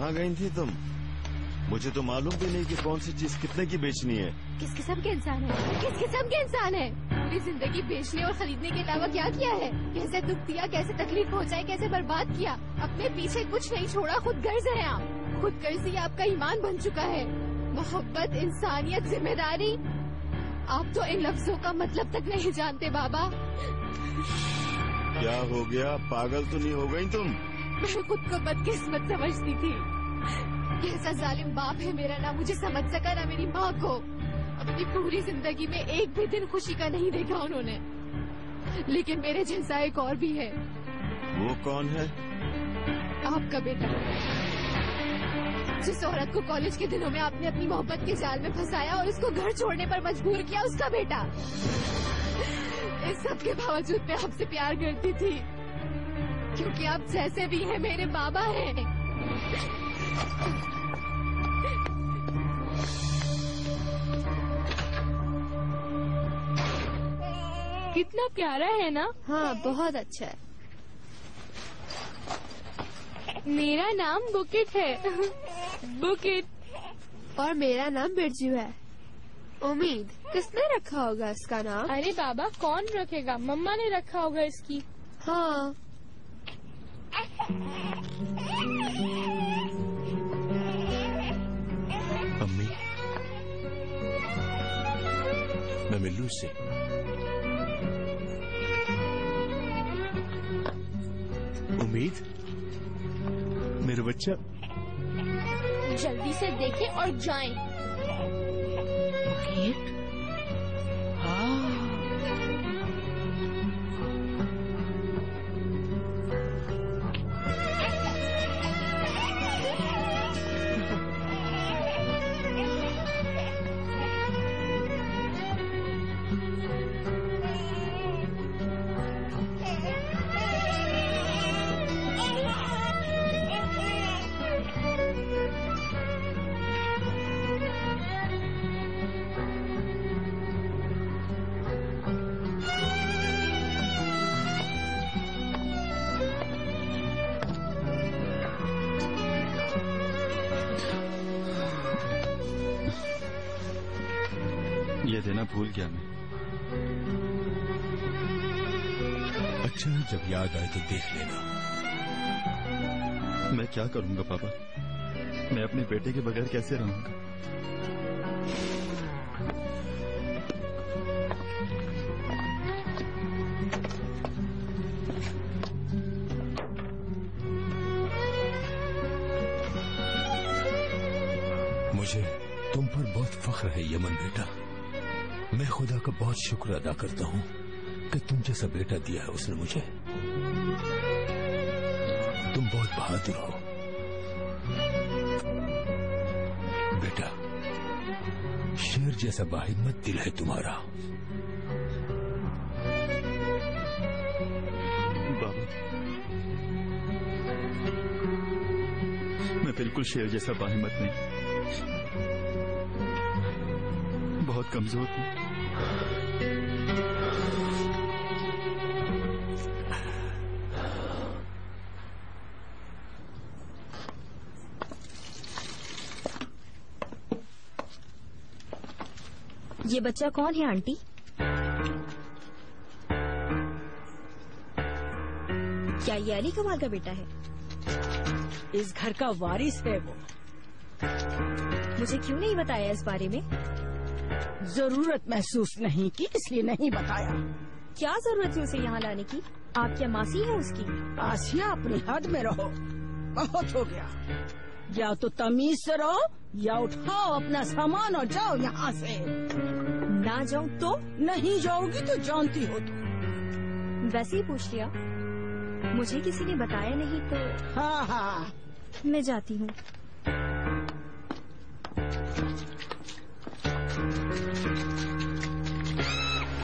कहाँ गई थी तुम? मुझे तो मालूम भी नहीं कि कौन सी चीज कितने की बेचनी है। किस किस्म के इंसान है? किस किस्म के इंसान है? पूरी जिंदगी बेचने और खरीदने के अलावा क्या किया है? कैसे दुख दिया, कैसे तकलीफ पहुंचाई, कैसे बर्बाद किया। अपने पीछे कुछ नहीं छोड़ा, खुद गर्ज है आप। खुद गर्ज ही आपका ईमान बन चुका है। मोहब्बत, इंसानियत, जिम्मेदारी, आप तो इन लफ्जों का मतलब तक नहीं जानते बाबा। क्या हो गया? पागल तो नहीं हो गई तुम? मैं खुद को बदकिस्मत समझती थी। कैसा जालिम बाप है मेरा, ना मुझे समझ सका ना मेरी माँ को। अपनी पूरी जिंदगी में एक भी दिन खुशी का नहीं देखा उन्होंने। लेकिन मेरे जैसा एक और भी है। वो कौन है? आपका बेटा, जिस औरत को कॉलेज के दिनों में आपने अपनी मोहब्बत के जाल में फंसाया और उसको घर छोड़ने पर मजबूर किया, उसका बेटा। इस सब के बावजूद मैं आपसे प्यार करती थी, क्योंकि आप जैसे भी हैं मेरे बाबा हैं। कितना प्यारा है ना? हाँ, बहुत अच्छा है। मेरा नाम बुकेट है। बुकेट। और मेरा नाम बिरजू है। उम्मीद, किसने रखा होगा इसका नाम? अरे बाबा, कौन रखेगा? मम्मा ने रखा होगा इसकी। हाँ। अम्मी, मैं मिल्लू से। उम्मीद, मेरा बच्चा। जल्दी से देखें और जाएं। उम्मीद? हाँ। ये देना भूल गया मैं। अच्छा, जब याद आए तो देख लेना। मैं क्या करूंगा पापा? मैं अपने बेटे के बगैर कैसे रहूंगा? मुझे तुम पर बहुत फख्र है यमन बेटा। मैं खुदा का बहुत शुक्र अदा करता हूँ कि तुम जैसा बेटा दिया है उसने मुझे। तुम बहुत बहादुर हो बेटा। शेर जैसा बाहिम्मत दिल है तुम्हारा। बाबा, मैं बिल्कुल शेर जैसा बाहिम्मत नहीं, बहुत कमजोर हूँ। ये बच्चा कौन है आंटी? क्या ये अली कमाल का बेटा है? इस घर का वारिस है वो। मुझे क्यों नहीं बताया इस बारे में? जरूरत महसूस नहीं की, इसलिए नहीं बताया। क्या जरूरत है उसे यहाँ लाने की? आप क्या मासी है उसकी? आसिया, अपनी हद में रहो, बहुत हो गया। या तो तमीज से रहो या उठाओ अपना सामान और जाओ यहाँ से। ना जाऊँ तो? नहीं जाओगी तो जानती हो तो। वैसे ही पूछ लिया, मुझे किसी ने बताया नहीं तो। हाँ हाँ, मैं जाती हूँ।